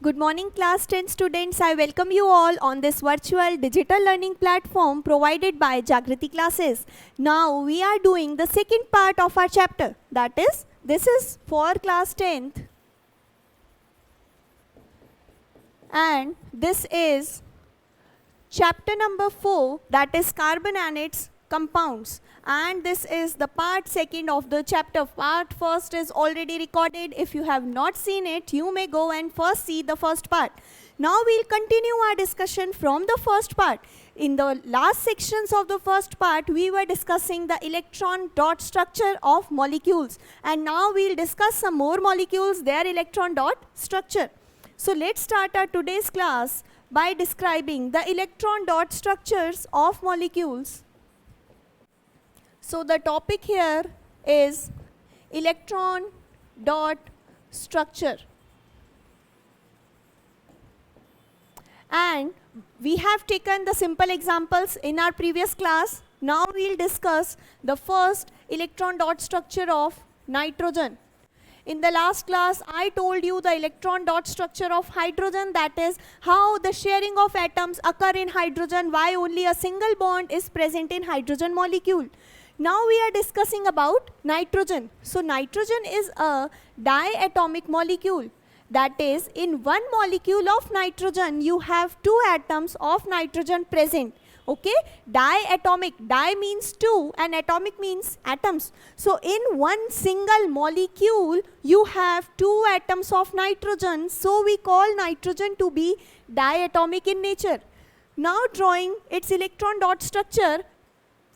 Good morning, class 10 students. I welcome you all on this virtual digital learning platform provided by Jagriti Classes. Now we are doing the second part of our chapter. That is, this is for class 10th. And this is chapter number 4, that is carbon and its compounds. And this is the part second of the chapter. Part first is already recorded. If you have not seen it, you may go and first see the first part. Now we'll continue our discussion from the first part. In the last sections of the first part, we were discussing the electron dot structure of molecules. And now we'll discuss some more molecules, their electron dot structure. So let's start our today's class by describing the electron dot structures of molecules. So the topic here is electron dot structure. And we have taken the simple examples in our previous class. Now we'll discuss the first electron dot structure of nitrogen. In the last class, I told you the electron dot structure of hydrogen, that is how the sharing of atoms occur in hydrogen, why only a single bond is present in hydrogen molecule. Now we are discussing about nitrogen. So nitrogen is a diatomic molecule. That is, in one molecule of nitrogen, you have two atoms of nitrogen present. Okay, diatomic, di means two and atomic means atoms. So in one single molecule, you have two atoms of nitrogen. So we call nitrogen to be diatomic in nature. Now drawing its electron dot structure,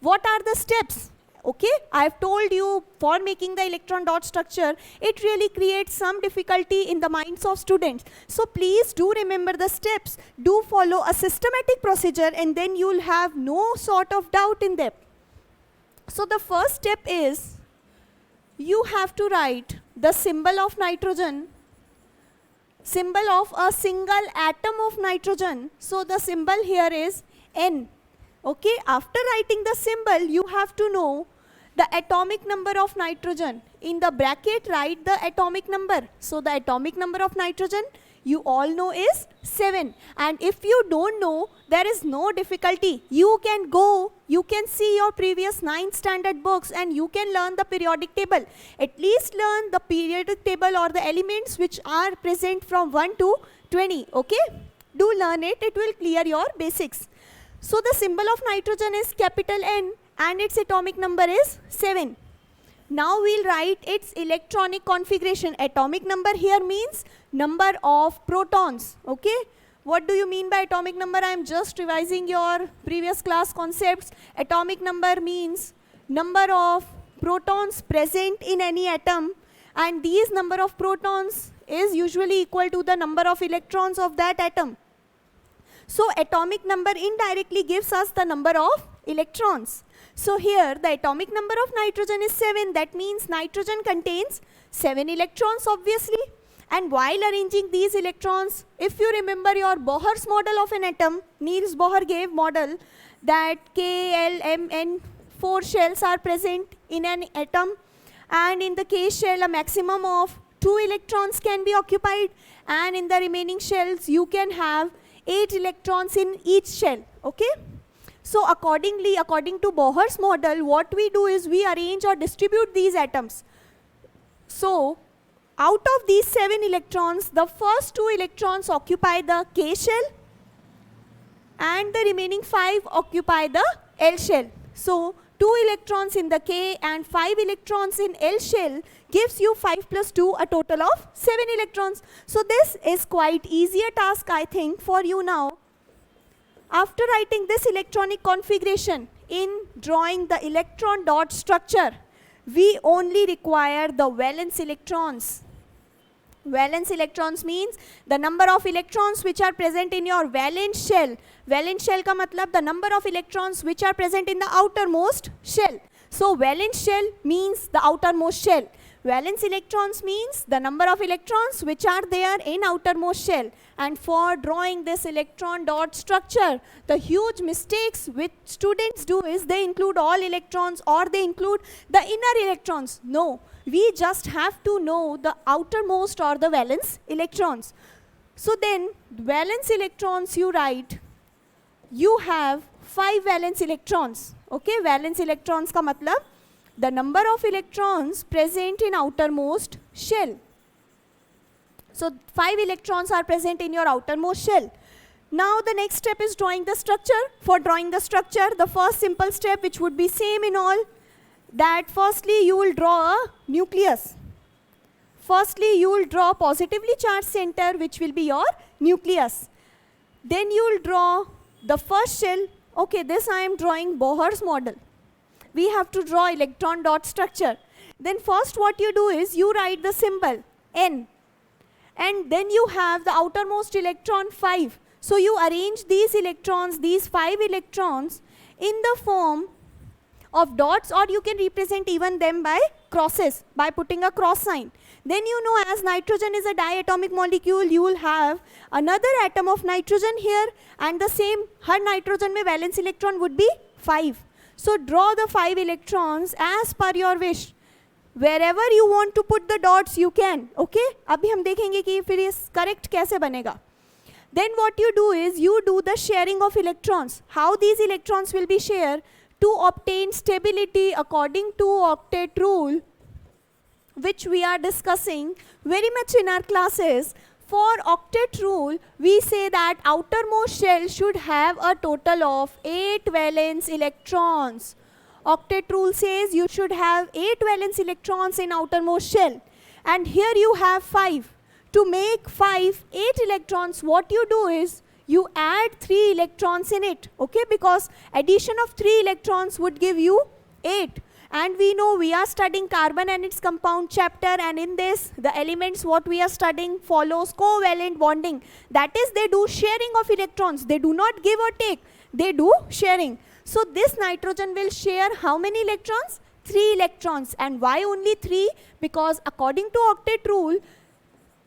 what are the steps? Okay, I have told you for making the electron dot structure, it really creates some difficulty in the minds of students. So please do remember the steps. Do follow a systematic procedure and then you will have no sort of doubt in them. So the first step is, you have to write the symbol of nitrogen, symbol of a single atom of nitrogen. So the symbol here is N. Okay, after writing the symbol, you have to know the atomic number of nitrogen. In the bracket, write the atomic number. So the atomic number of nitrogen, you all know, is 7. And if you don't know, there is no difficulty. You can go, you can see your previous 9th standard books and you can learn the periodic table. At least learn the periodic table or the elements which are present from 1 to 20. Okay? Do learn it, it will clear your basics. So the symbol of nitrogen is capital N and its atomic number is 7. Now we'll write its electronic configuration. Atomic number here means number of protons. Okay? What do you mean by atomic number? I am just revising your previous class concepts. Atomic number means number of protons present in any atom, and these number of protons is usually equal to the number of electrons of that atom. So atomic number indirectly gives us the number of electrons. So here the atomic number of nitrogen is 7. That means nitrogen contains 7 electrons obviously. And while arranging these electrons, if you remember your Bohr's model of an atom, Niels Bohr gave model that K, L, M, N, 4 shells are present in an atom. And in the K shell, a maximum of 2 electrons can be occupied. And in the remaining shells, you can have 8 electrons in each shell. Okay? So accordingly, according to Bohr's model, what we do is we arrange or distribute these atoms. So out of these 7 electrons, the first 2 electrons occupy the K shell and the remaining 5 occupy the L shell. So 2 electrons in the K and 5 electrons in L shell gives you 5 plus 2, a total of 7 electrons. So this is quite easier task, I think, for you now. After writing this electronic configuration in drawing the electron dot structure, we only require the valence electrons. Valence electrons means the number of electrons which are present in your valence shell. Valence shell ka matlab the number of electrons which are present in the outermost shell. So valence shell means the outermost shell. Valence electrons means the number of electrons which are there in outermost shell. And for drawing this electron dot structure, the huge mistakes which students do is they include all electrons or they include the inner electrons. No, we just have to know the outermost or the valence electrons. So then valence electrons you write, you have 5 valence electrons. Okay, valence electrons ka matlab the number of electrons present in outermost shell. So 5 electrons are present in your outermost shell. Now the next step is drawing the structure. For drawing the structure, the first simple step, which would be same in all, that firstly you will draw a nucleus. Firstly you will draw positively charged center, which will be your nucleus. Then you will draw the first shell. Okay, this I am drawing Bohr's model. We have to draw electron dot structure. Then first what you do is you write the symbol N, and then you have the outermost electron 5. So you arrange these electrons, these 5 electrons, in the form of dots, or you can represent even them by crosses, by putting a cross sign. Then you know, as nitrogen is a diatomic molecule, you will have another atom of nitrogen here, and the same her nitrogen mein valence electron would be 5. So draw the 5 electrons as per your wish. Wherever you want to put the dots, you can. Okay? अभी हम देखेंगे कि फिर ये correct कैसे बनेगा. Then what you do is you do the sharing of electrons. How these electrons will be shared to obtain stability according to octet rule, which we are discussing very much in our classes. For octet rule, we say that outermost shell should have a total of 8 valence electrons. Octet rule says you should have 8 valence electrons in outermost shell. And here you have 5. To make 5, 8 electrons, what you do is you add 3 electrons in it. Okay, because addition of 3 electrons would give you 8. And we know we are studying carbon and its compound chapter, and in this the elements what we are studying follows covalent bonding. That is, they do sharing of electrons. They do not give or take. They do sharing. So this nitrogen will share how many electrons? 3 electrons. And why only 3? Because according to octet rule,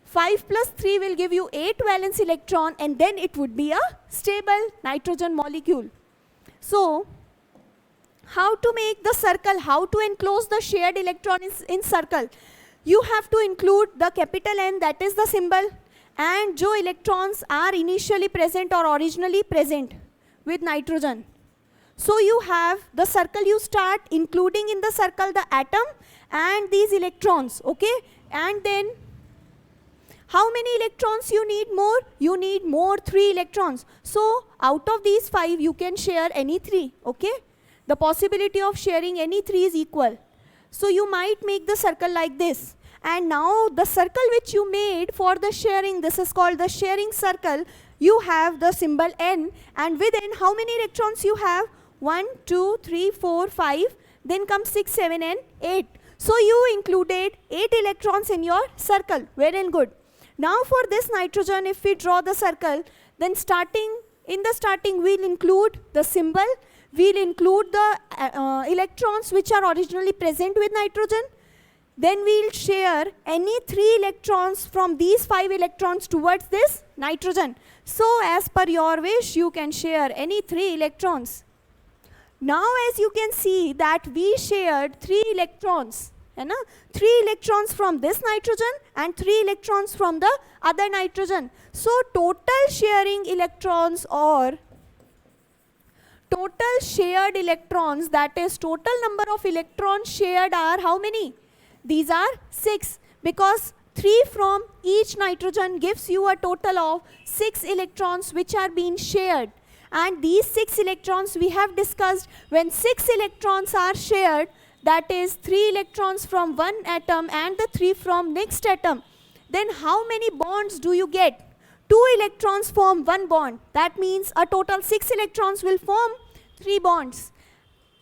5 plus 3 will give you 8 valence electron, and then it would be a stable nitrogen molecule. So how to make the circle, how to enclose the shared electron in circle? You have to include the capital N, that is the symbol, and जो electrons are initially present or originally present with nitrogen. So you have the circle, you start including in the circle the atom and these electrons, okay? And then how many electrons you need more? You need more 3 electrons. So out of these 5 you can share any 3, okay? The possibility of sharing any 3 is equal. So you might make the circle like this. And now the circle which you made for the sharing, this is called the sharing circle. You have the symbol N, and within how many electrons you have? 1, 2, 3, 4, 5, then comes 6, 7 and 8. So you included 8 electrons in your circle. Very good. Now for this nitrogen, if we draw the circle, then in the starting we'll include the symbol, we'll include the electrons which are originally present with nitrogen. Then we'll share any 3 electrons from these 5 electrons towards this nitrogen. So as per your wish, you can share any 3 electrons. Now as you can see that we shared 3 electrons. 3 electrons from this nitrogen and 3 electrons from the other nitrogen. So total sharing electrons, or total shared electrons, that is total number of electrons shared, are how many? These are 6, because 3 from each nitrogen gives you a total of 6 electrons which are being shared. And these 6 electrons we have discussed, when 6 electrons are shared, that is 3 electrons from one atom and the 3 from next atom, then how many bonds do you get? 2 electrons form one bond. That means a total 6 electrons will form 3 bonds.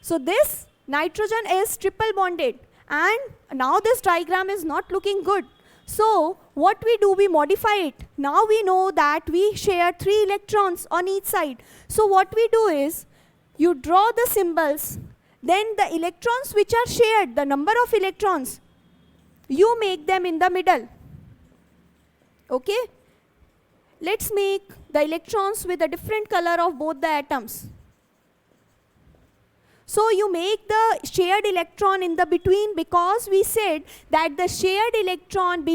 So this nitrogen is triple bonded, and now this diagram is not looking good. So what we do, we modify it. Now we know that we share 3 electrons on each side. So what we do is, you draw the symbols, then the electrons which are shared, the number of electrons, you make them in the middle. Okay? Let's make the electrons with a different color of both the atoms. So you make the shared electron in the between, because we said that the shared electron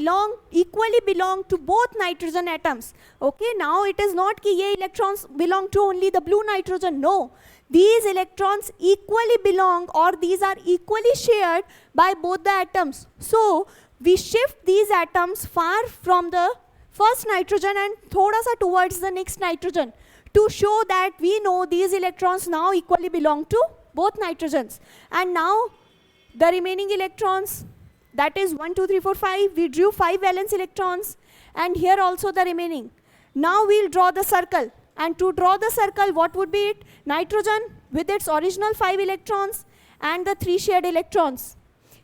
equally belong to both nitrogen atoms. Okay, now it is not कि ये electrons belong to only the blue nitrogen. No, these electrons equally belong, or these are equally shared by both the atoms. So we shift these atoms far from the first nitrogen and thoda sa towards the next nitrogen, to show that we know these electrons now equally belong to both nitrogens. And now the remaining electrons, that is 1, 2, 3, 4, 5, we drew 5 valence electrons, and here also the remaining. Now we'll draw the circle, and to draw the circle, what would be it? Nitrogen with its original 5 electrons and the 3 shared electrons.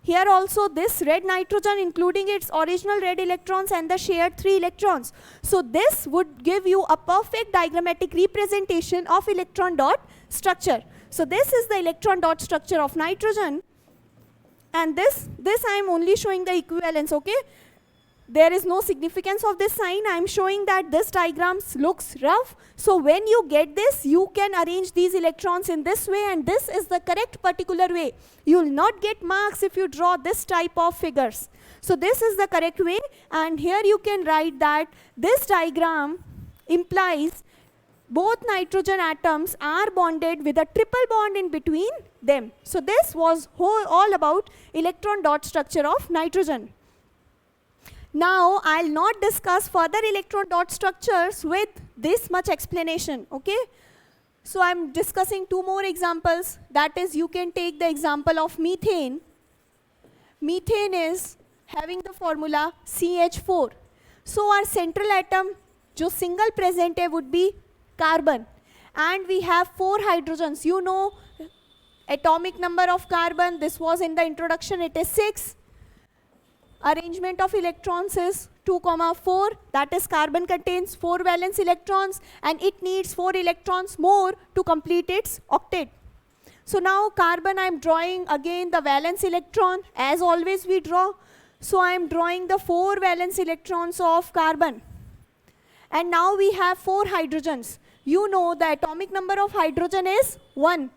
Here also this red nitrogen including its original red electrons and the shared 3 electrons. So this would give you a perfect diagrammatic representation of electron dot structure. So this is the electron dot structure of nitrogen, and this I am only showing the equivalence, okay? There is no significance of this sign. I am showing that this diagram looks rough. So when you get this, you can arrange these electrons in this way, and this is the correct particular way. You will not get marks if you draw this type of figures. So this is the correct way, and here you can write that this diagram implies both nitrogen atoms are bonded with a triple bond in between them. So this was all about electron dot structure of nitrogen. Now I'll not discuss further electron dot structures with this much explanation, okay? So I'm discussing 2 more examples. That is, you can take the example of methane. Methane is having the formula CH4. So our central atom, जो single present है, would be carbon, and we have 4 hydrogens. You know atomic number of carbon, this was in the introduction, it is 6. Arrangement of electrons is 2, 4. That is, carbon contains 4 valence electrons, and it needs 4 electrons more to complete its octet. So now carbon, I am drawing again the valence electron, as always we draw. So I am drawing the 4 valence electrons of carbon, and now we have 4 hydrogens. You know the atomic number of hydrogen is 1.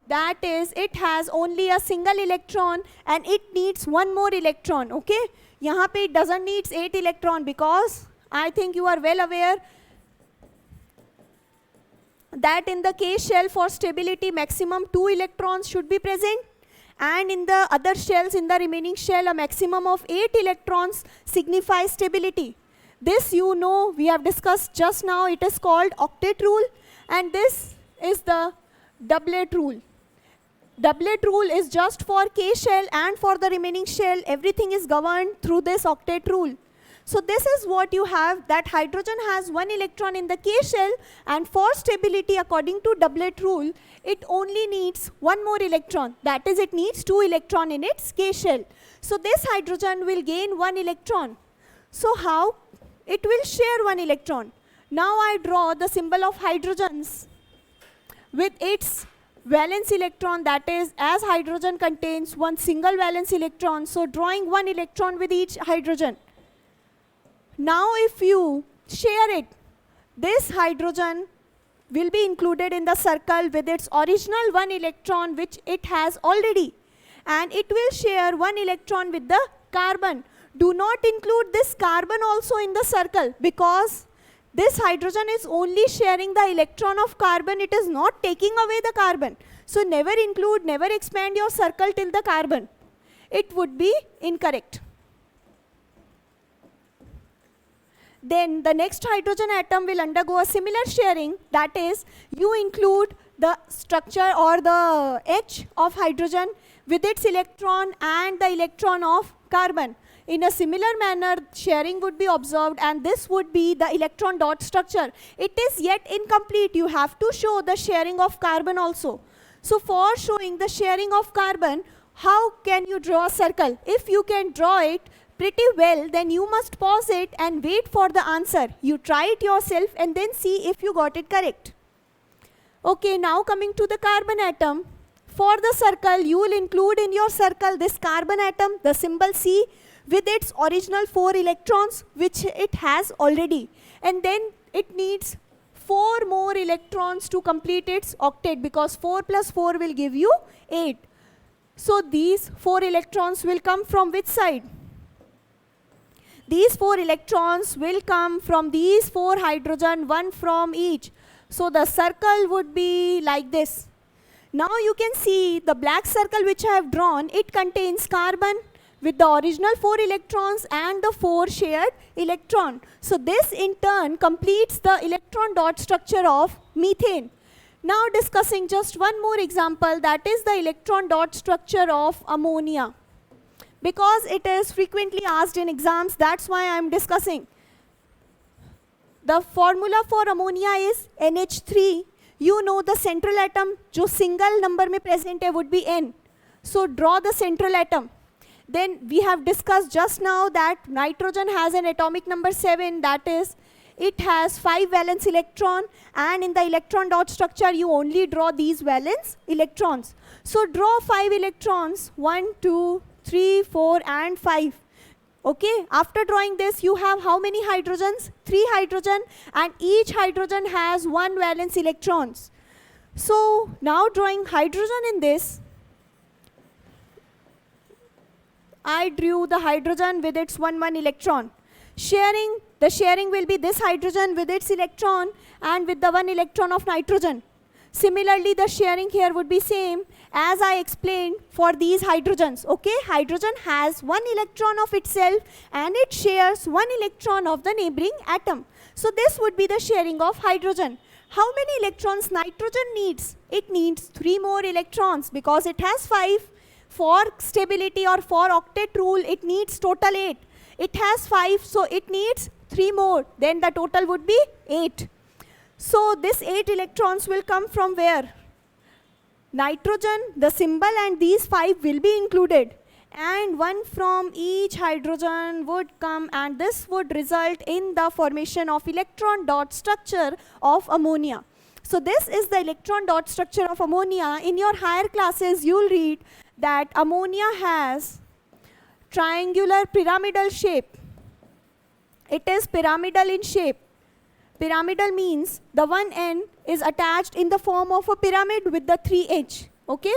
That is, it has only a single electron and it needs 1 more electron, okay? Yahan pe it doesn't need 8 electron, because I think you are well aware that in the case shell for stability maximum 2 electrons should be present, and in the other shells, in the remaining shell, a maximum of 8 electrons signifies stability. This you know, we have discussed just now, it is called octet rule, and this is the doublet rule. Doublet rule is just for K shell, and for the remaining shell, everything is governed through this octet rule. So this is what you have, that hydrogen has 1 electron in the K shell, and for stability according to doublet rule, it only needs 1 more electron. That is, it needs 2 electron in its K shell. So this hydrogen will gain 1 electron. So how? It will share 1 electron. Now I draw the symbol of hydrogens with its valence electron, that is, as hydrogen contains 1 single valence electron, so drawing 1 electron with each hydrogen. Now if you share it, this hydrogen will be included in the circle with its original 1 electron which it has already, and it will share 1 electron with the carbon. Do not include this carbon also in the circle, because this hydrogen is only sharing the electron of carbon, it is not taking away the carbon. So never include, never expand your circle till the carbon. It would be incorrect. Then the next hydrogen atom will undergo a similar sharing, that is, you include the structure or the H of hydrogen with its electron and the electron of carbon. In a similar manner, sharing would be observed, and this would be the electron dot structure. It is yet incomplete. You have to show the sharing of carbon also. So for showing the sharing of carbon, how can you draw a circle? If you can draw it pretty well, then you must pause it and wait for the answer. You try it yourself and then see if you got it correct. Okay, now coming to the carbon atom. For the circle, you will include in your circle this carbon atom, the symbol C, with its original 4 electrons which it has already, and then it needs 4 more electrons to complete its octet, because 4 plus 4 will give you 8. So these 4 electrons will come from which side? These 4 electrons will come from these 4 hydrogen, 1 from each. So the circle would be like this. Now you can see the black circle which I have drawn, it contains carbon with the original 4 electrons and the 4 shared electron. So this in turn completes the electron dot structure of methane. Now discussing just one more example, that is the electron dot structure of ammonia. Because it is frequently asked in exams, that's why I am discussing. The formula for ammonia is NH3. You know the central atom, जो single number में present है, would be N. So draw the central atom. Then we have discussed just now that nitrogen has an atomic number 7, that is, it has 5 valence electron, and in the electron dot structure you only draw these valence electrons. So draw 5 electrons, 1, 2, 3, 4 and 5. Okay, after drawing this you have how many hydrogens? 3 hydrogen, and each hydrogen has 1 valence electrons. So now drawing hydrogen in this, I drew the hydrogen with its 1 electron. Sharing, the sharing will be this hydrogen with its electron and with the 1 electron of nitrogen. Similarly, the sharing here would be same as I explained for these hydrogens. Okay, hydrogen has 1 electron of itself and it shares 1 electron of the neighboring atom. So this would be the sharing of hydrogen. How many electrons nitrogen needs? It needs 3 more electrons because it has 5. For stability or for octet rule, it needs total 8. It has 5, so it needs 3 more. Then the total would be 8. So this 8 electrons will come from where? Nitrogen, the symbol, and these 5 will be included. And 1 from each hydrogen would come, and this would result in the formation of electron dot structure of ammonia. So this is the electron dot structure of ammonia. In your higher classes, you will read that ammonia has triangular pyramidal shape. It is pyramidal in shape. Pyramidal means the one end is attached in the form of a pyramid with the 3 edge. Okay?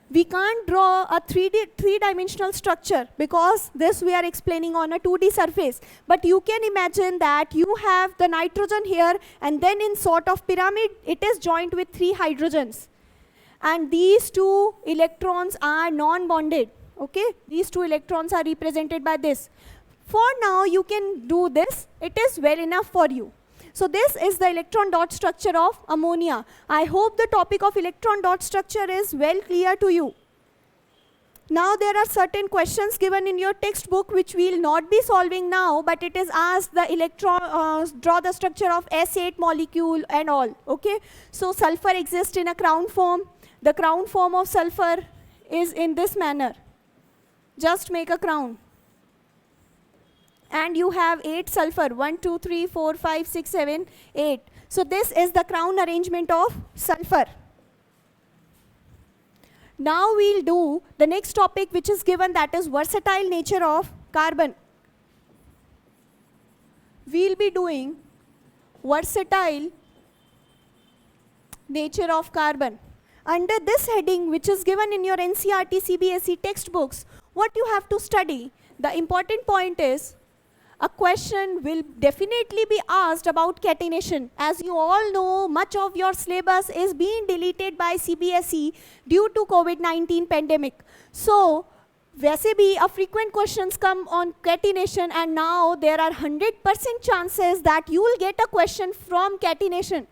We can't draw a three-dimensional structure because this we are explaining on a 2D surface. But you can imagine that you have the nitrogen here, and then in sort of pyramid, it is joined with 3 hydrogens. And these 2 electrons are non-bonded. Okay? These 2 electrons are represented by this. For now, you can do this. It is well enough for you. So this is the electron dot structure of ammonia. I hope the topic of electron dot structure is well clear to you. Now there are certain questions given in your textbook which we will not be solving now, but it is asked the draw the structure of S8 molecule and all. Okay? So sulfur exists in a crown form. The crown form of sulfur is in this manner. Just make a crown. And you have 8 sulfur, 1, 2, 3, 4, 5, 6, 7, 8. So this is the crown arrangement of sulfur. Now we'll do the next topic which is given, that is versatile nature of carbon. We'll be doing versatile nature of carbon. Under this heading which is given in your NCERT CBSE textbooks, what you have to study, the important point is, a question will definitely be asked about catenation. As you all know, much of your syllabus is being deleted by CBSE due to COVID-19 pandemic. So, वैसे भी a frequent questions come on catenation, and now there are 100% chances that you will get a question from catenation.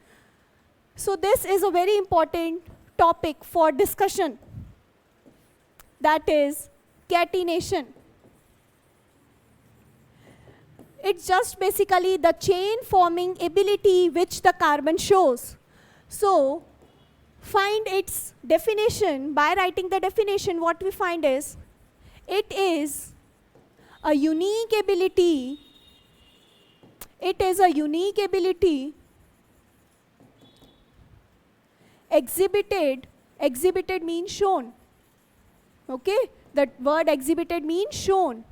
So this is a very important topic for discussion. That is catenation. It's just basically the chain forming ability which the carbon shows. So find its definition. By writing the definition, what we find is, it is a unique ability. It is a unique ability exhibited. Exhibited means shown. Okay? The word exhibited means shown.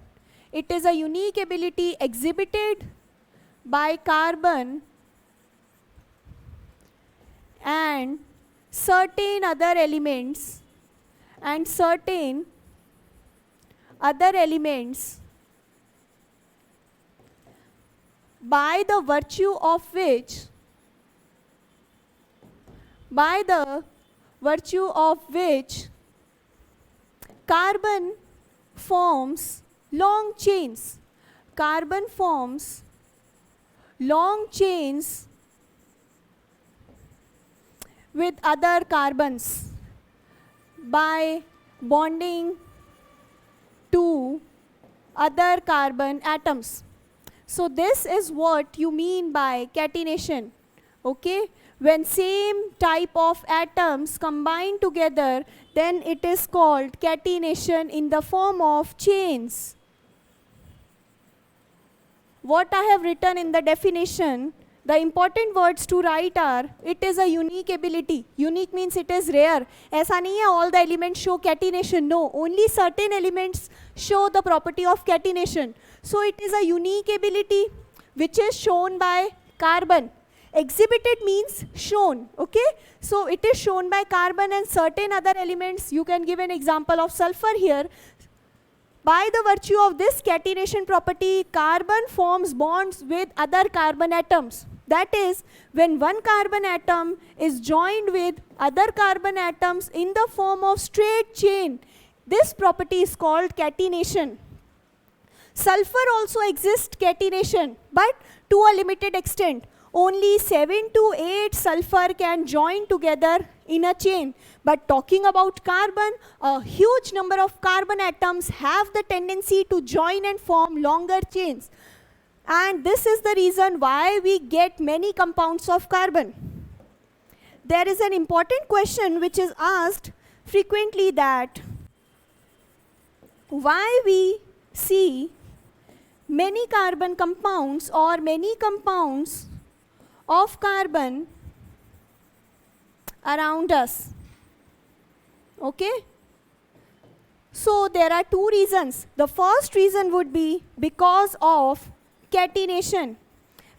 It is a unique ability exhibited by carbon and certain other elements by the virtue of which carbon forms long chains. Carbon forms long chains with other carbons by bonding to other carbon atoms. So this is what you mean by catenation. Okay? When same type of atoms combine together, then it is called catenation in the form of chains. What I have written in the definition, the important words to write are, it is a unique ability. Unique means it is rare. ऐसा नहीं है all the elements show catenation. No, only certain elements show the property of catenation. So it is a unique ability which is shown by carbon. Exhibited means shown, okay? So it is shown by carbon and certain other elements. You can give an example of sulfur here. By the virtue of this catenation property, carbon forms bonds with other carbon atoms. That is, when one carbon atom is joined with other carbon atoms in the form of straight chain, this property is called catenation. Sulfur also exists catenation, but to a limited extent. Only 7 to 8 sulfur can join together in a chain. But talking about carbon, a huge number of carbon atoms have the tendency to join and form longer chains. And this is the reason why we get many compounds of carbon. There is an important question which is asked frequently, that why we see many carbon compounds or many compounds of carbon around us. Okay? So there are two reasons. The first reason would be because of catenation.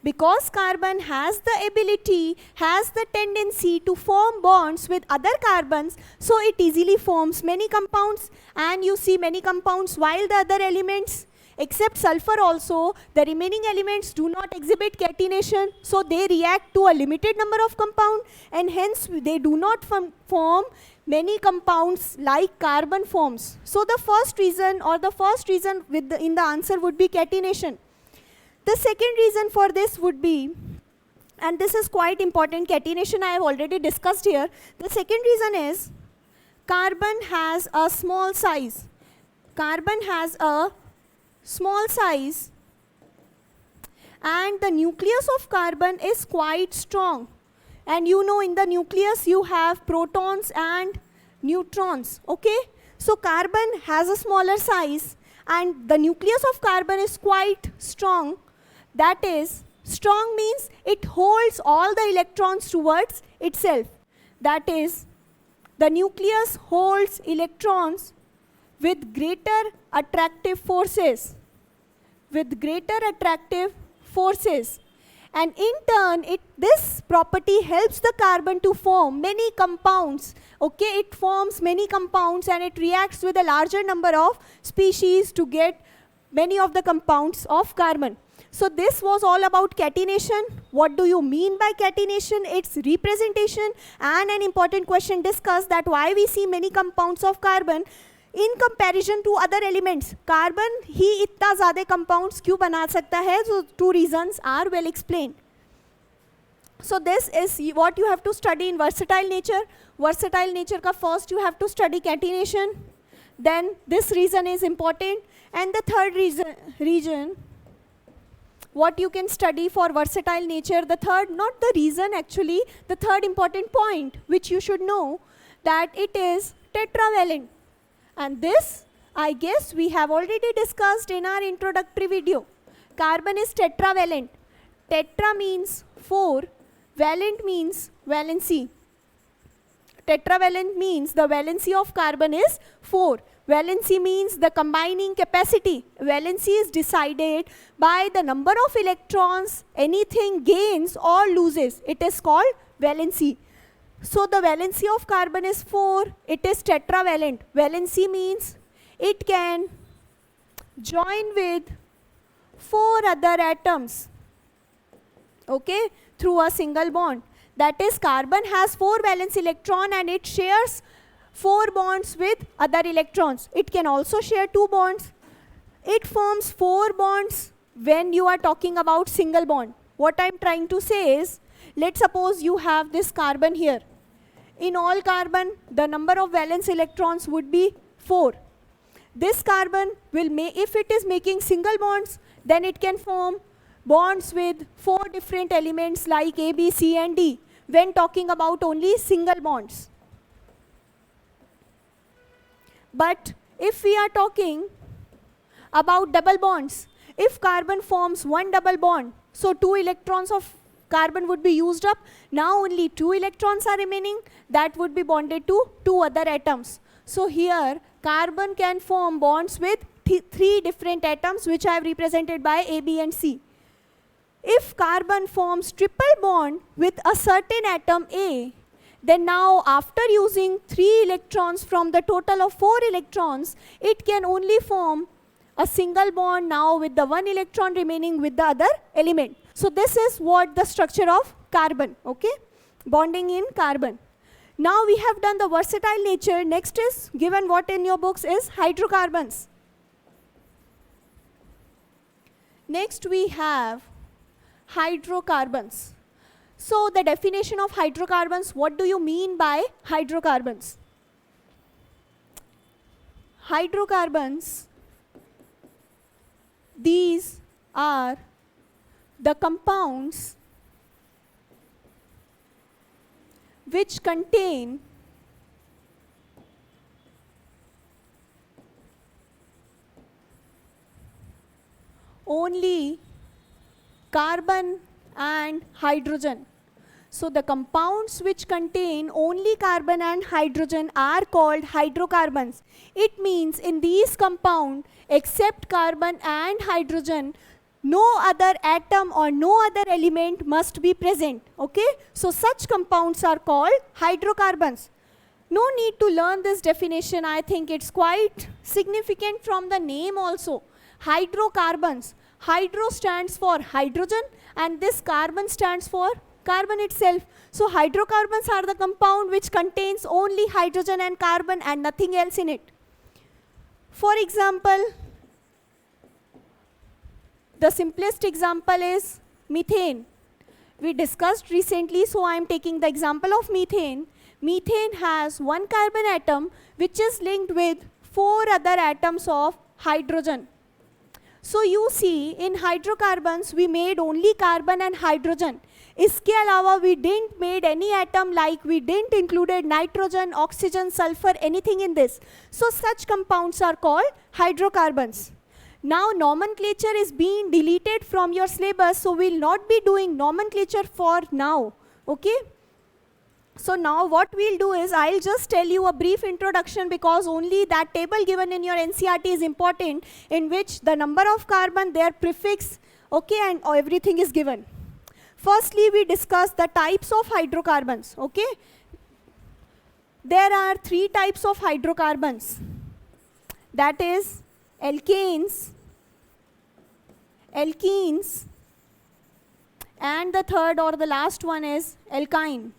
Because carbon has the ability, has the tendency to form bonds with other carbons, so it easily forms many compounds. And you see many compounds, while the other elements, except sulfur also, the remaining elements do not exhibit catenation, so they react to a limited number of compounds, and hence they do not form many compounds like carbon forms. So the first reason in the answer would be catenation. The second reason for this would be, and this is quite important, catenation I have already discussed here. The second reason is carbon has a small size. Carbon has a small size and the nucleus of carbon is quite strong. And you know, in the nucleus you have protons and neutrons. Okay? So carbon has a smaller size and the nucleus of carbon is quite strong. That is, strong means it holds all the electrons towards itself. That is, the nucleus holds electrons with greater attractive forces. And in turn, this property helps the carbon to form many compounds. Okay, it forms many compounds and it reacts with a larger number of species to get many of the compounds of carbon. So this was all about catenation. What do you mean by catenation? Its representation, and an important question discussed, that why we see many compounds of carbon in comparison to other elements. Carbon ही इतना ज़्यादा compounds क्यों बना सकता है? So two reasons are well explained. So this is what you have to study in versatile nature. Versatile nature का first you have to study catenation. Then this reason is important. And the third reason what you can study for versatile nature, the third, not the reason actually, the third important point which you should know, that it is tetravalent. And this, I guess, we have already discussed in our introductory video. Carbon is tetravalent. Tetra means 4, valent means valency. Tetravalent means the valency of carbon is 4. Valency means the combining capacity. Valency is decided by the number of electrons anything gains or loses. It is called valency. So the valency of carbon is 4. It is tetravalent. Valency means it can join with 4 other atoms, okay, through a single bond. That is, carbon has 4 valence electron and it shares 4 bonds with other electrons. It can also share 2 bonds. It forms 4 bonds when you are talking about single bond. What I am trying to say is, let's suppose you have this carbon here. In all carbon, the number of valence electrons would be 4. This carbon will if it is making single bonds, then it can form bonds with 4 different elements like A, B, C and D when talking about only single bonds. But if we are talking about double bonds, if carbon forms one double bond, so 2 electrons of carbon would be used up. Now only 2 electrons are remaining that would be bonded to 2 other atoms. So here carbon can form bonds with 3 different atoms which I have represented by A, B and C. If carbon forms triple bond with a certain atom A, then now after using 3 electrons from the total of 4 electrons, it can only form a single bond now with the 1 electron remaining with the other element. So this is what the structure of carbon, okay? Bonding in carbon. Now we have done the versatile nature. Next is given what in your books is hydrocarbons. Next we have hydrocarbons. So the definition of hydrocarbons, what do you mean by hydrocarbons? Hydrocarbons, these are the compounds which contain only carbon and hydrogen. So the compounds which contain only carbon and hydrogen are called hydrocarbons. It means in these compounds, except carbon and hydrogen, no other atom or no other element must be present, okay? So such compounds are called hydrocarbons. No need to learn this definition. I think it's quite significant from the name also. Hydrocarbons. Hydro stands for hydrogen and this carbon stands for carbon itself. So hydrocarbons are the compound which contains only hydrogen and carbon and nothing else in it. For example, the simplest example is methane. We discussed recently, so I am taking the example of methane. Methane has 1 carbon atom which is linked with 4 other atoms of hydrogen. So you see, in hydrocarbons we made only carbon and hydrogen. इसके अलावा we didn't made any atom, like we didn't included nitrogen, oxygen, sulfur, anything in this. So such compounds are called hydrocarbons. Now nomenclature is being deleted from your syllabus, so we'll not be doing nomenclature for now, okay? So now what we'll do is, I'll just tell you a brief introduction because only that table given in your NCERT is important, in which the number of carbon, their prefix, okay, and everything is given. Firstly, we discuss the types of hydrocarbons, okay? There are 3 types of hydrocarbons. That is alkanes, alkenes, and the third or the last one is alkyne.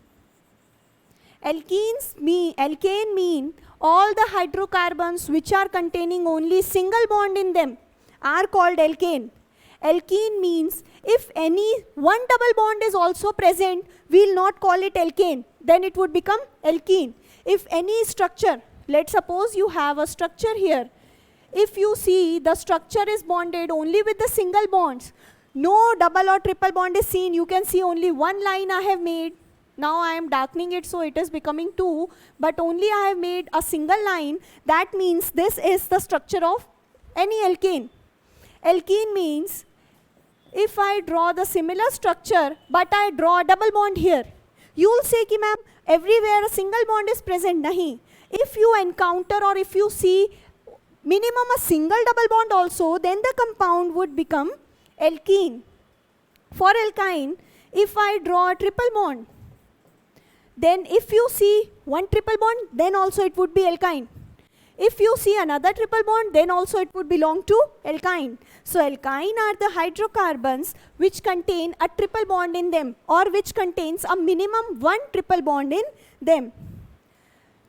Alkane mean all the hydrocarbons which are containing only single bond in them are called alkane. Alkene means if any one double bond is also present, we will not call it alkane. Then it would become alkene. If any structure, let's suppose you have a structure here. If you see the structure is bonded only with the single bonds, no double or triple bond is seen. You can see only one line I have made. Now I am darkening it so it is becoming 2, but only I have made a single line. That means this is the structure of any alkane. Alkene means if I draw the similar structure but I draw a double bond here, you will say ki ma'am everywhere a single bond is present. Nahi. If you encounter or if you see minimum a single double bond also, then the compound would become alkene. For alkyne, if I draw a triple bond, Then if you see one triple bond, then also it would be alkyne. If you see another triple bond, then also it would belong to alkyne. So alkyne are the hydrocarbons which contain a triple bond in them, or which contains a minimum one triple bond in them.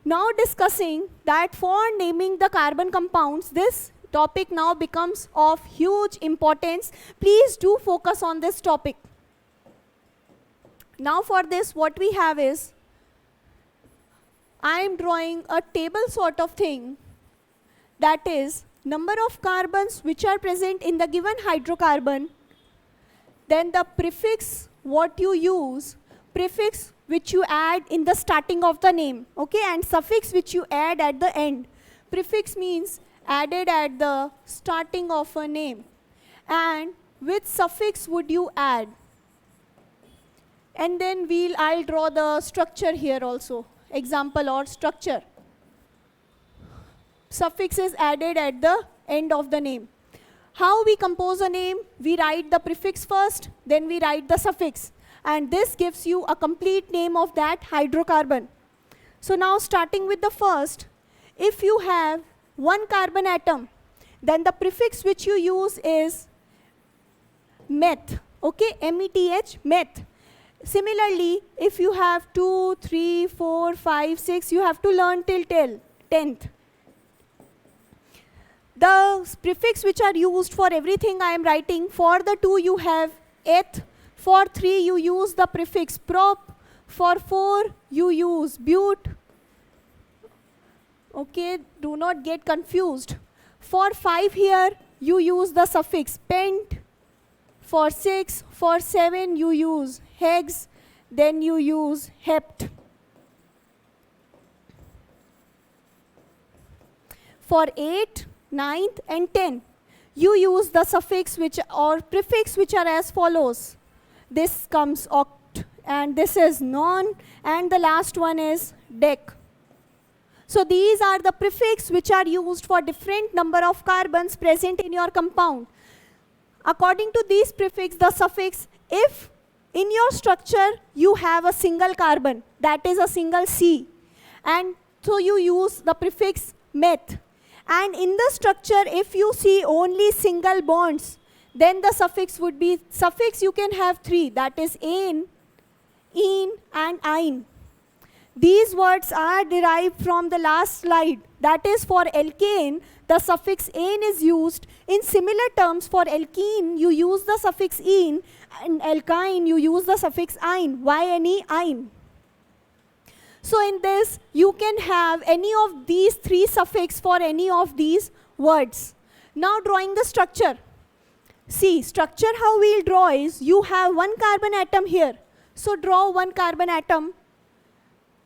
Now discussing that for naming the carbon compounds, this topic now becomes of huge importance. Please do focus on this topic. Now for this, what we have is, I am drawing a table sort of thing, that is number of carbons which are present in the given hydrocarbon, then the prefix what you use, prefix which you add in the starting of the name, okay, and suffix which you add at the end. Prefix means added at the starting of a name, and which suffix would you add? And then I'll draw the structure here also, example or structure. Suffix is added at the end of the name. How we compose a name? We write the prefix first, then we write the suffix, and this gives you a complete name of that hydrocarbon. So now starting with the first, if you have one carbon atom, then the prefix which you use is meth, okay, METH, meth. Similarly, if you have 2, 3, 4, 5, 6, you have to learn till 10th. The prefix which are used for everything I am writing, for the 2 you have eth, for 3 you use the prefix prop, for 4 you use but. Okay, do not get confused. For 5 here you use the suffix pent, for 6, for 7 you use hex, then you use hept. For 8, 9th and 10, you use the suffix which or prefix which are as follows. This comes oct, and this is non, and the last one is dec. So these are the prefix which are used for different number of carbons present in your compound. According to these prefix, the suffix, if in your structure you have a single carbon, that is a single C, and so you use the prefix meth. And in the structure, if you see only single bonds, then the suffix would be, suffix you can have 3, that is ane, ene and ine. These words are derived from the last slide, that is for alkane, the suffix ane is used. In similar terms, for alkene, you use the suffix ene, and alkyne, you use the suffix ine, yne, ine. So in this, you can have any of these 3 suffix for any of these words. Now drawing the structure. See, structure how we'll draw is, you have one carbon atom here. So draw one carbon atom,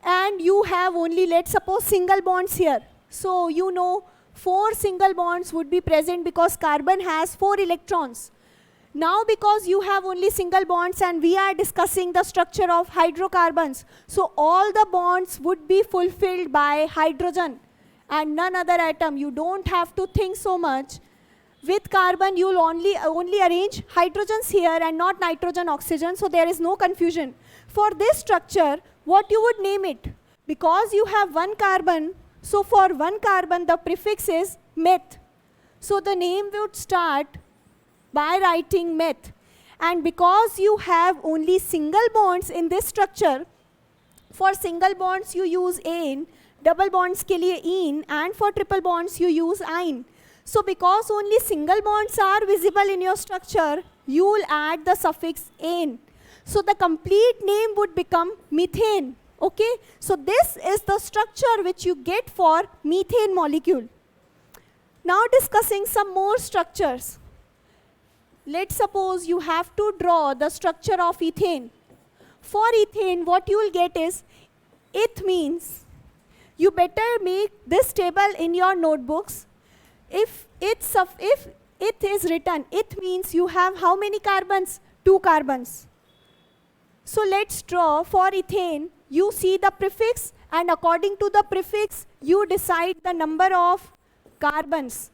and you have only, let's suppose, single bonds here. So you know 4 single bonds would be present because carbon has 4 electrons. Now because you have only single bonds and we are discussing the structure of hydrocarbons, so all the bonds would be fulfilled by hydrogen and none other atom. You don't have to think so much. With carbon, you'll only arrange hydrogens here and not nitrogen, oxygen, so there is no confusion. For this structure, what you would name it? Because you have one carbon, so for one carbon the prefix is meth. So the name would start by writing meth. And because you have only single bonds in this structure, for single bonds you use ane, double bonds ke liye ene, and for triple bonds you use ine. So because only single bonds are visible in your structure, you will add the suffix ane. So the complete name would become methane. Okay? So this is the structure which you get for methane molecule. Now discussing some more structures. Let's suppose you have to draw the structure of ethane. For ethane, what you will get is, eth means, you better make this table in your notebooks. If eth is written, eth means you have how many carbons? 2 carbons. So let's draw for ethane, you see the prefix, and according to the prefix, you decide the number of carbons.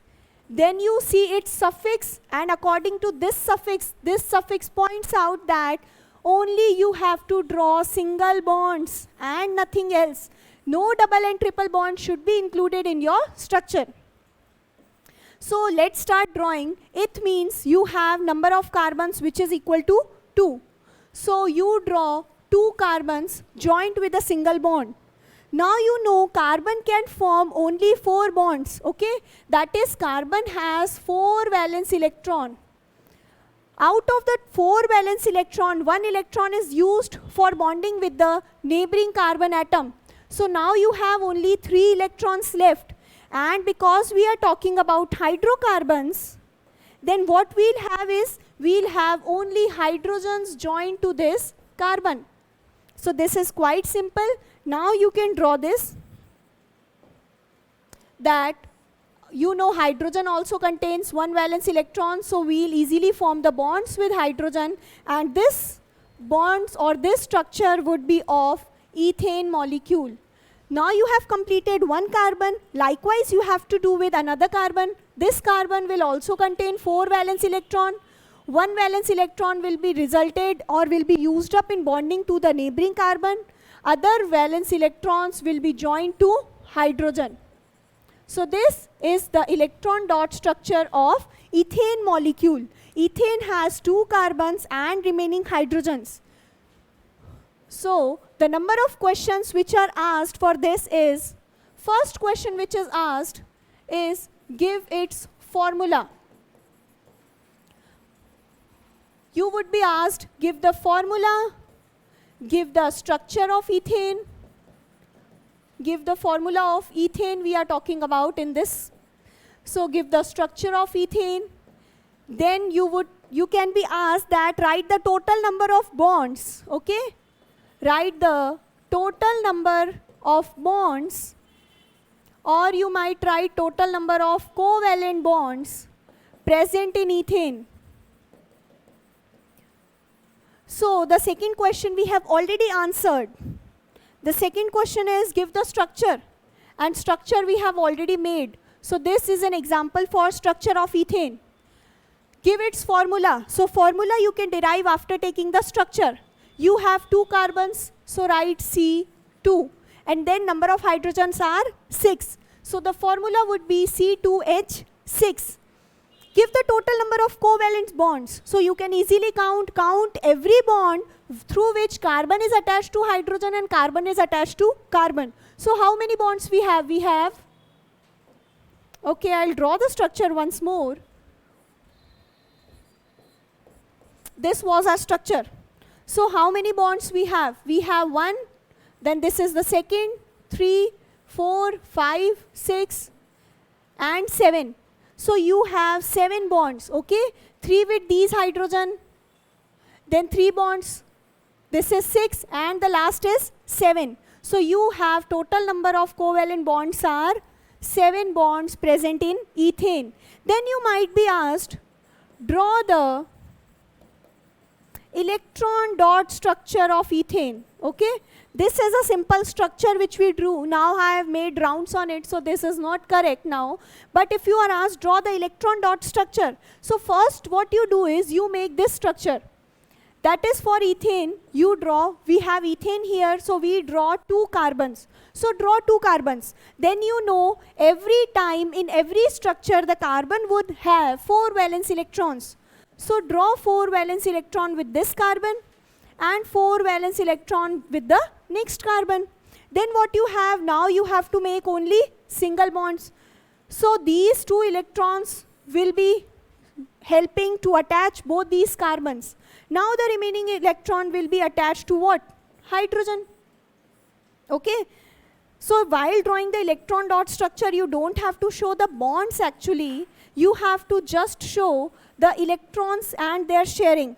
Then you see its suffix, and according to this suffix points out that, only you have to draw single bonds and nothing else. No double and triple bonds should be included in your structure. So let's start drawing. It means you have number of carbons which is equal to 2. So you draw 2 carbons joined with a single bond. Now you know carbon can form only 4 bonds, okay? That is, carbon has 4 valence electron. Out of the 4 valence electron, 1 electron is used for bonding with the neighboring carbon atom. So now you have only 3 electrons left. And because we are talking about hydrocarbons, then what we'll have is, we'll have only hydrogens joined to this carbon. So this is quite simple. Now you can draw this, that you know hydrogen also contains 1 valence electron, so we'll easily form the bonds with hydrogen, and this bonds or this structure would be of ethane molecule. Now you have completed 1 carbon. Likewise you have to do with another carbon. This carbon will also contain 4 valence electron. 1 valence electron will be resulted or will be used up in bonding to the neighboring carbon. Other valence electrons will be joined to hydrogen. So this is the electron dot structure of ethane molecule. Ethane has 2 carbons and remaining hydrogens. So the number of questions which are asked for this is, first question which is asked is, give its formula. You would be asked, give the formula, give the structure of ethane, give the formula of ethane we are talking about in this. So give the structure of ethane. Then you can be asked that write the total number of bonds, okay? Write the total number of bonds, or you might write total number of covalent bonds present in ethane. So the second question we have already answered. The second question is, give the structure, and structure we have already made. So this is an example for structure of ethane. Give its formula. So formula you can derive after taking the structure. You have 2 carbons, so write C2, and then number of hydrogens are 6. So the formula would be C2H6. Give the total number of covalent bonds. So you can easily count every bond through which carbon is attached to hydrogen and carbon is attached to carbon. So how many bonds we have? We have, okay, I'll draw the structure once more. This was our structure. So how many bonds we have? We have 1, then this is the second, 3, 4, 5, 6, and 7. So you have 7 bonds, okay? 3 with these hydrogen, then 3 bonds, this is 6, and the last is 7. So you have total number of covalent bonds are 7 bonds present in ethane. Then you might be asked, draw the electron dot structure of ethane, okay? This is a simple structure which we drew. Now I have made rounds on it, so this is not correct now. But if you are asked, draw the electron dot structure. So first what you do is, you make this structure. That is for ethane, you draw, we have ethane here, so we draw 2 carbons. So draw 2 carbons. Then you know, every time in every structure the carbon would have 4 valence electrons. So draw 4 valence electron with this carbon and 4 valence electron with the next carbon. Then what you have now, you have to make only single bonds. So these 2 electrons will be helping to attach both these carbons. Now the remaining electron will be attached to what? Hydrogen. Okay. So while drawing the electron dot structure, you don't have to show the bonds actually. You have to just show the electrons and their sharing.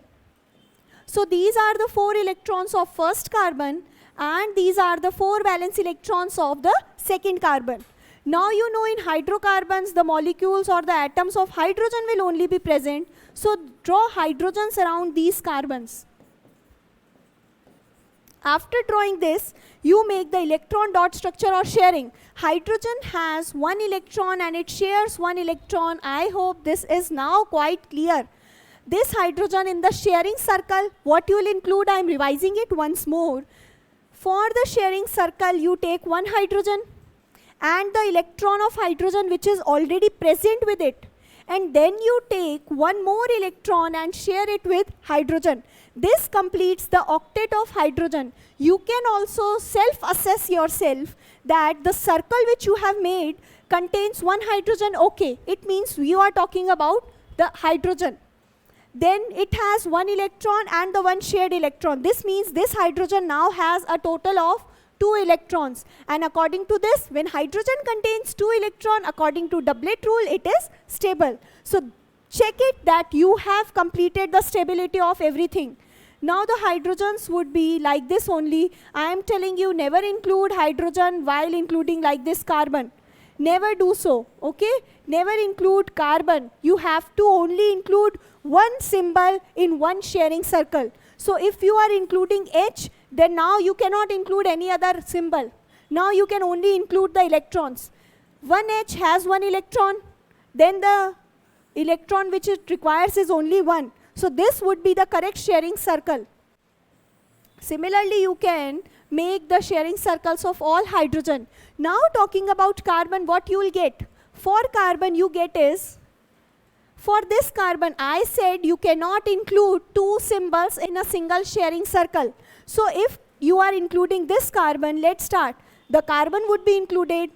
So these are the 4 electrons of first carbon, and these are the 4 valence electrons of the second carbon. Now you know in hydrocarbons the molecules or the atoms of hydrogen will only be present. So draw hydrogens around these carbons. After drawing this, you make the electron dot structure or sharing. Hydrogen has 1 electron and it shares 1 electron. I hope this is now quite clear. this hydrogen in the sharing circle, what you will include, I am revising it once more. For the sharing circle, you take one hydrogen and the electron of hydrogen which is already present with it. And then you take one more electron and share it with hydrogen. This completes the octet of hydrogen. You can also self-assess yourself that the circle which you have made contains one hydrogen. Okay, it means you are talking about the hydrogen. Then it has one electron and the one shared electron. This means this hydrogen now has a total of 2 electrons. And according to this, when hydrogen contains 2 electrons, according to doublet rule, it is stable. So check it that you have completed the stability of everything. Now the hydrogens would be like this only. I am telling you, never include hydrogen while including like this carbon. Never do so, okay? Never include carbon. You have to only include one symbol in one sharing circle. So if you are including H, then now you cannot include any other symbol. Now you can only include the electrons. One H has one electron, then the electron which it requires is only one. So this would be the correct sharing circle. Similarly, you can make the sharing circles of all hydrogen. Now talking about carbon, what you will get? For carbon you get is, for this carbon I said you cannot include 2 symbols in a single sharing circle. So if you are including this carbon, let's start. The carbon would be included.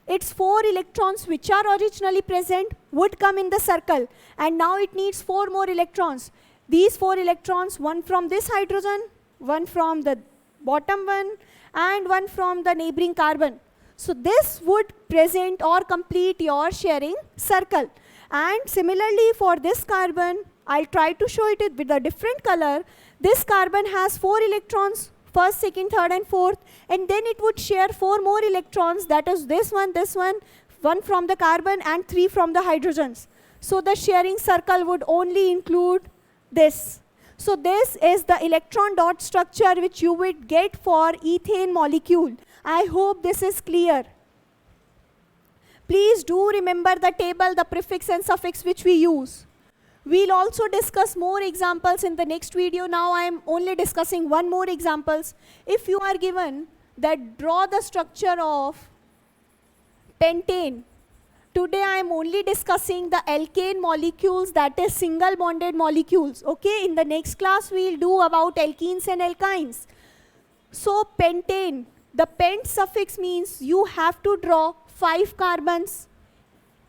Its 4 electrons which are originally present would come in the circle. And now it needs 4 more electrons. These 4 electrons, one from this hydrogen, one from the bottom one, and one from the neighboring carbon. So this would present or complete your sharing circle. And similarly for this carbon, I'll try to show it with a different color. This carbon has 4 electrons, first, second, third and fourth, and then it would share 4 more electrons, that is this one from the carbon and 3 from the hydrogens. So the sharing circle would only include this. So this is the electron dot structure which you would get for ethane molecule. I hope this is clear. Please do remember the table, the prefix and suffix which we use. We'll also discuss more examples in the next video. Now I am only discussing one more examples. If you are given that draw the structure of pentane. Today I am only discussing the alkane molecules, that is single bonded molecules. Okay, in the next class we'll do about alkenes and alkynes. So pentane, the pent suffix means you have to draw 5 carbons.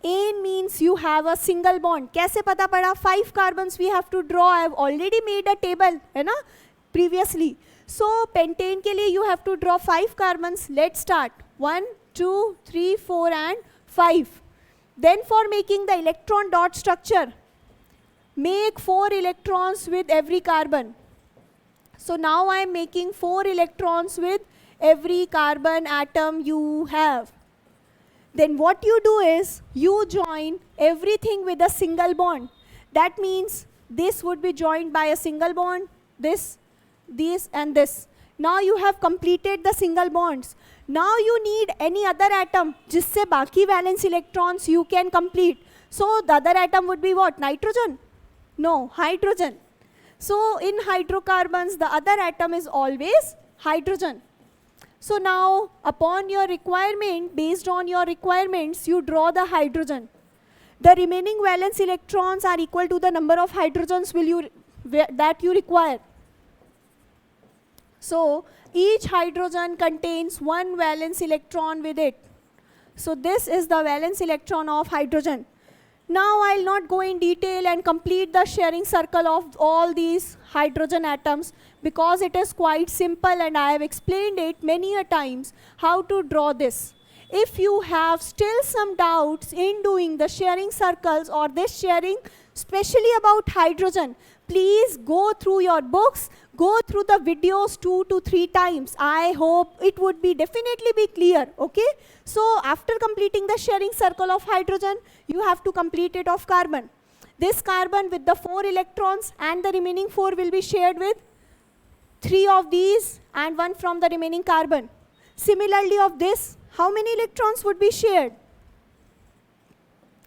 Ane means you have a single bond. कैसे पता पड़ा? 5 carbons we have to draw. I have already made a table, है ना? Previously. So pentane के लिए you have to draw 5 carbons. Let's start. 1, 2, 3, 4 and 5. Then for making the electron dot structure, make 4 electrons with every carbon. So now I am making 4 electrons with every carbon atom you have. Then what you do is, you join everything with a single bond. That means this would be joined by a single bond, this and this. Now you have completed the single bonds. Now you need any other atom, जिससे बाकी valence electrons you can complete. So the other atom would be what? Nitrogen? No, hydrogen. So in hydrocarbons, the other atom is always hydrogen. So now, upon your requirement, based on your requirements, you draw the hydrogen. The remaining valence electrons are equal to the number of hydrogens that you require. So each hydrogen contains 1 valence electron with it. So this is the valence electron of hydrogen. Now I'll not go in detail and complete the sharing circle of all these hydrogen atoms, because it is quite simple and I have explained it many a times how to draw this. If you have still some doubts in doing the sharing circles or this sharing, especially about hydrogen, please go through your books, go through the videos 2 to 3 times. I hope it would be definitely be clear, okay? So after completing the sharing circle of hydrogen, you have to complete it of carbon. This carbon with the 4 electrons and the remaining 4 will be shared with 3 of these and 1 from the remaining carbon. Similarly of this, how many electrons would be shared?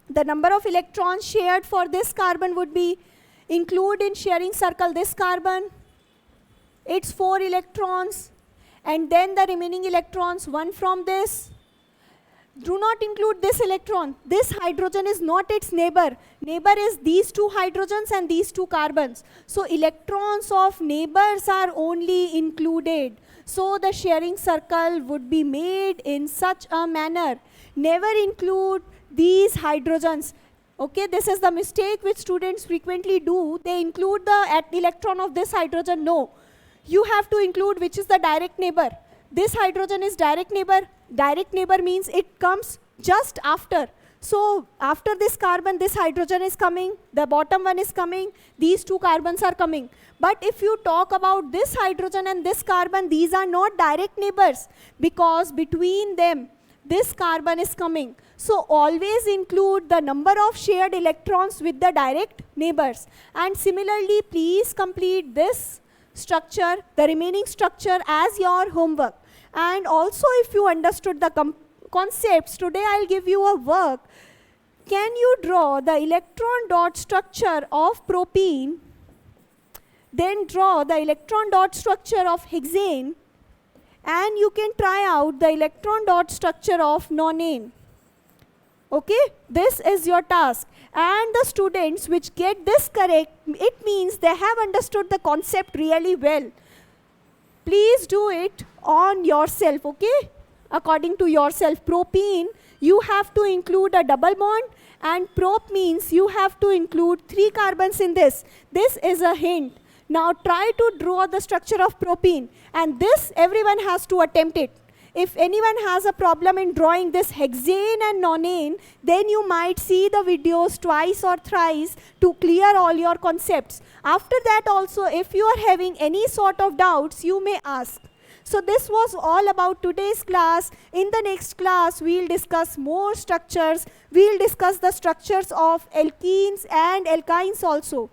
The number of electrons shared for this carbon would be Include in sharing circle this carbon, its 4 electrons, and then the remaining electrons, 1 from this. Do not include this electron. This hydrogen is not its neighbor. Neighbor is these 2 hydrogens and these 2 carbons. So electrons of neighbors are only included. So the sharing circle would be made in such a manner. Never include these hydrogens. Okay, this is the mistake which students frequently do. They include the electron of this hydrogen. No. You have to include which is the direct neighbor. This hydrogen is direct neighbor. Direct neighbor means it comes just after. So after this carbon, this hydrogen is coming, the bottom one is coming, these 2 carbons are coming. But if you talk about this hydrogen and this carbon, these are not direct neighbors because between them, this carbon is coming. So always include the number of shared electrons with the direct neighbors. And similarly, please complete this structure, the remaining structure as your homework. And also if you understood the concepts, today I'll give you a work. Can you draw the electron dot structure of propene, then draw the electron dot structure of hexane, and you can try out the electron dot structure of nonane. Okay, this is your task. And the students which get this correct, it means they have understood the concept really well. Please do it on yourself, okay? According to yourself. Propene, you have to include a double bond, and prop means you have to include 3 carbons in this. This is a hint. Now try to draw the structure of propene, and this everyone has to attempt it. If anyone has a problem in drawing this hexane and nonane, then you might see the videos twice or thrice to clear all your concepts. After that also, if you are having any sort of doubts, you may ask. So this was all about today's class. In the next class, we'll discuss more structures. We'll discuss the structures of alkenes and alkynes also.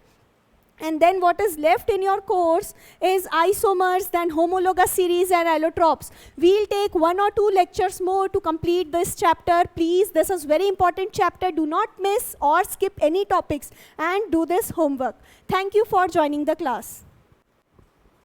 And then what is left in your course is isomers, then homologous series and allotropes. We'll take 1 or 2 lectures more to complete this chapter. Please, this is very important chapter. Do not miss or skip any topics and do this homework. Thank you for joining the class.